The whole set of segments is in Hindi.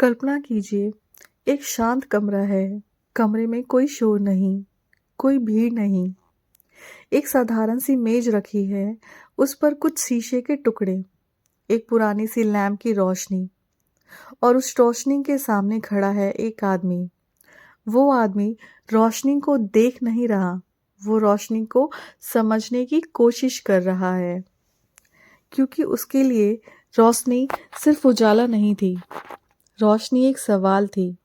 कल्पना कीजिए, एक शांत कमरा है। कमरे में कोई शोर नहीं, कोई भीड़ नहीं। एक साधारण सी मेज रखी है, उस पर कुछ शीशे के टुकड़े, एक पुरानी सी लैंप की रोशनी और उस रोशनी के सामने खड़ा है एक आदमी। वो आदमी रोशनी को देख नहीं रहा, वो रोशनी को समझने की कोशिश कर रहा है, क्योंकि उसके लिए रोशनी सिर्फ उजाला नहीं थी, रोशनी एक सवाल थी।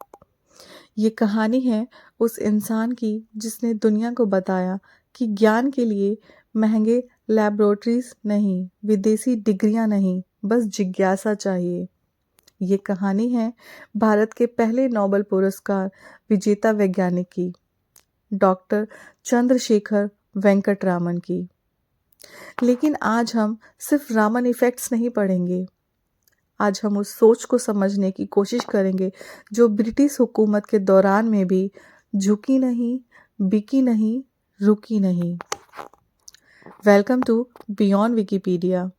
ये कहानी है उस इंसान की जिसने दुनिया को बताया कि ज्ञान के लिए महंगे लैबोरेटरीज नहीं, विदेशी डिग्रियां नहीं, बस जिज्ञासा चाहिए। ये कहानी है भारत के पहले नोबेल पुरस्कार विजेता वैज्ञानिक की, डॉक्टर चंद्रशेखर वेंकट रामन की। लेकिन आज हम सिर्फ रामन इफेक्ट्स नहीं पढ़ेंगे। आज हम उस सोच को समझने की कोशिश करेंगे जो ब्रिटिश हुकूमत के दौरान में भी झुकी नहीं, बिकी नहीं, रुकी नहीं। वेलकम टू बियॉन्ड विकिपीडिया,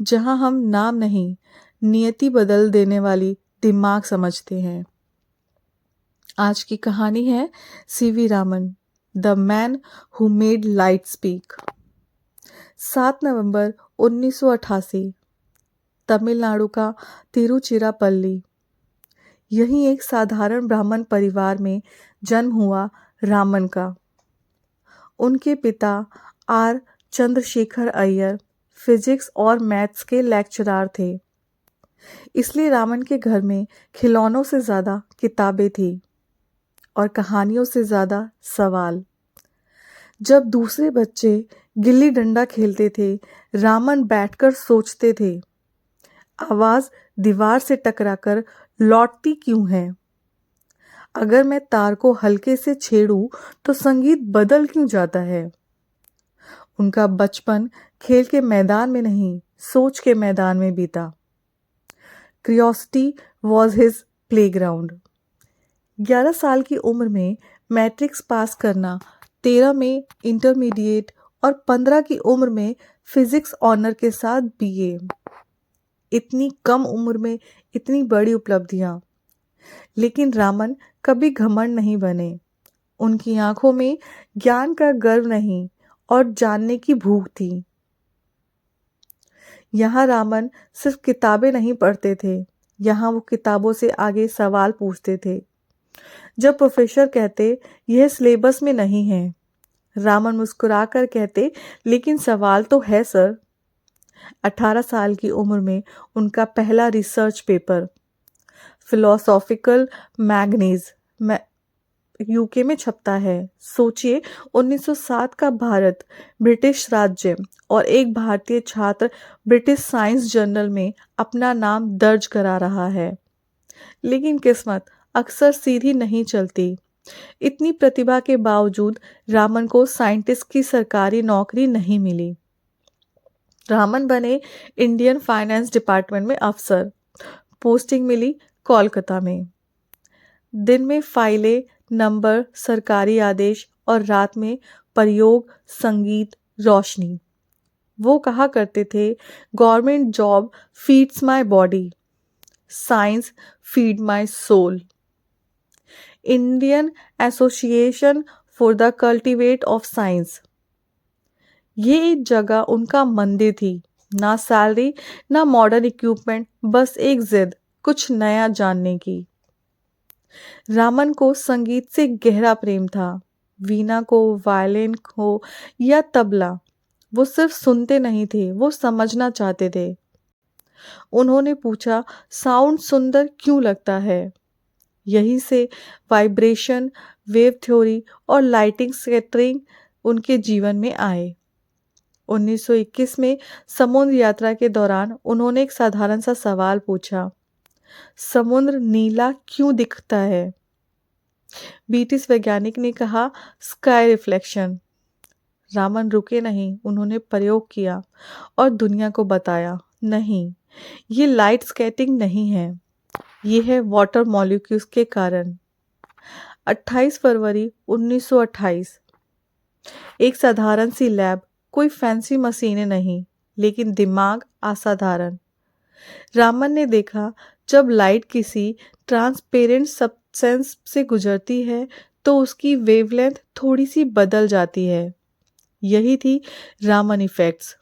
जहां हम नाम नहीं, नियति बदल देने वाली दिमाग समझते हैं। आज की कहानी है CV Raman, the man who made light speak. 7 नवंबर 1988, तमिलनाडु का तिरुचिरापल्ली। यही एक साधारण ब्राह्मण परिवार में जन्म हुआ रामन का। उनके पिता आर चंद्रशेखर अय्यर फिजिक्स और मैथ्स के लेक्चरर थे, इसलिए रामन के घर में खिलौनों से ज़्यादा किताबें थी और कहानियों से ज़्यादा सवाल। जब दूसरे बच्चे गिल्ली डंडा खेलते थे, रामन बैठकर सोचते थे, आवाज दीवार से टकराकर लौटती क्यों है? अगर मैं तार को हल्के से छेड़ूं तो संगीत बदल क्यों जाता है? उनका बचपन खेल के मैदान में नहीं, सोच के मैदान में बीता। Curiosity was his playground. 11 साल की उम्र में मैट्रिक्स पास करना, 13 में इंटरमीडिएट और 15 की उम्र में फिजिक्स ऑनर के साथ बीए। इतनी कम उम्र में इतनी बड़ी उपलब्धियां। लेकिन रामन कभी घमंड नहीं बने। उनकी आंखों में ज्ञान का गर्व नहीं और जानने की भूख थी। यहाँ रामन सिर्फ किताबें नहीं पढ़ते थे, यहाँ वो किताबों से आगे सवाल पूछते थे। जब प्रोफेसर कहते यह सिलेबस में नहीं है, रामन मुस्कुराकर कहते लेकिन सवाल तो है सर। 18 साल की उम्र में उनका पहला research paper philosophical magazine UK में छपता है। सोचिए, 1907 का भारत, ब्रिटिश राज्य, और एक भारतीय छात्र ब्रिटिश साइंस जर्नल में अपना नाम दर्ज करा रहा है। लेकिन किस्मत अक्सर सीधी नहीं चलती। इतनी प्रतिभा के बावजूद रामन को साइंटिस्ट की सरकारी नौकरी नहीं मिली। रामन बने इंडियन फाइनेंस डिपार्टमेंट में अफसर। पोस्टिंग मिली कोलकाता में। दिन में फाइलें, नंबर, सरकारी आदेश और रात में प्रयोग, संगीत, रोशनी। वो कहा करते थे, government job feeds my body, science feed my soul. Indian association for the cultivate of science, ये एक जगह उनका मंदिर थी। ना सैलरी, ना मॉडर्न इक्विपमेंट, बस एक जिद, कुछ नया जानने की। रामन को संगीत से गहरा प्रेम था। वीणा को, वायलिन हो या तबला, वो सिर्फ सुनते नहीं थे, वो समझना चाहते थे। उन्होंने पूछा, साउंड सुंदर क्यों लगता है? यही से वाइब्रेशन, वेव थ्योरी और लाइटिंग स्कैटरिंग उनके जीवन में आए। 1921 में समुद्र यात्रा के दौरान उन्होंने एक साधारण सा सवाल पूछा, समुद्र नीला क्यों दिखता है? ब्रिटिश वैज्ञानिक ने कहा, स्काई रिफ्लेक्शन। रामन रुके नहीं, उन्होंने प्रयोग किया और दुनिया को बताया, नहीं, ये लाइट स्कैटरिंग नहीं है, ये है वाटर मॉलिक्यूल्स के कारण। 28 फरवरी 1928, एक साधारण सी लैब, कोई फैंसी मशीनें नहीं, लेकिन दिमाग असाधारण। रामन ने देखा जब लाइट किसी ट्रांसपेरेंट सब्सटेंस से गुजरती है तो उसकी वेवलेंथ थोड़ी सी बदल जाती है। यही थी रामन इफेक्ट्स।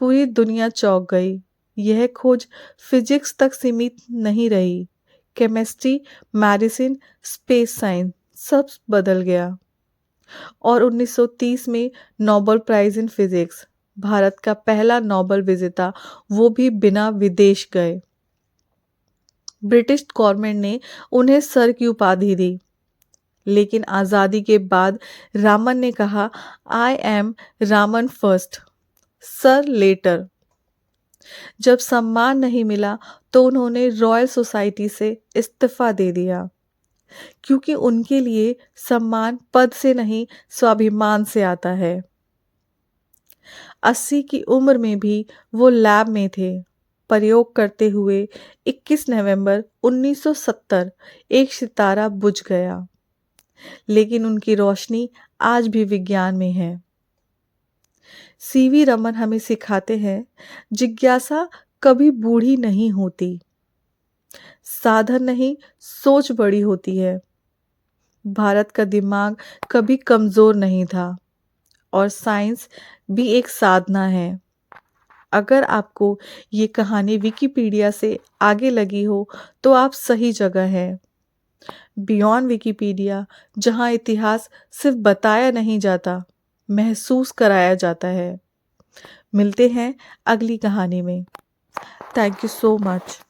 पूरी दुनिया चौंक गई। यह खोज फिजिक्स तक सीमित नहीं रही। केमिस्ट्री, मेडिसिन, स्पेस साइंस सब बदल गया। और 1930 में Nobel prize in physics, Bharat का पहला नोबेल विजेता, वो भी बिना विदेश गए। ब्रिटिश गवर्नमेंट ने उन्हें सर की उपाधि दी। लेकिन आज़ादी के बाद रामन ने कहा, I am Raman first, sir later. जब सम्मान नहीं मिला तो उन्होंने रॉयल सोसाइटी से इस्तीफा दे दिया, क्योंकि उनके लिए सम्मान पद से नहीं स्वाभिमान से आता है। 80 की उम्र में भी वो लैब में थे, प्रयोग करते हुए। 21 नवंबर 1970 एक सितारा बुझ गया, लेकिन उनकी रोशनी आज भी विज्ञान में है। सीवी रमन हमें सिखाते हैं, जिज्ञासा कभी बूढ़ी नहीं होती, साधन नहीं, सोच बड़ी होती है। भारत का दिमाग कभी कमज़ोर नहीं था, और साइंस भी एक साधना है। अगर आपको ये कहानी विकिपीडिया से आगे लगी हो तो आप सही जगह हैं। बियॉन्ड विकिपीडिया, जहाँ इतिहास सिर्फ बताया नहीं जाता, महसूस कराया जाता है। मिलते हैं अगली कहानी में। Thank you so much.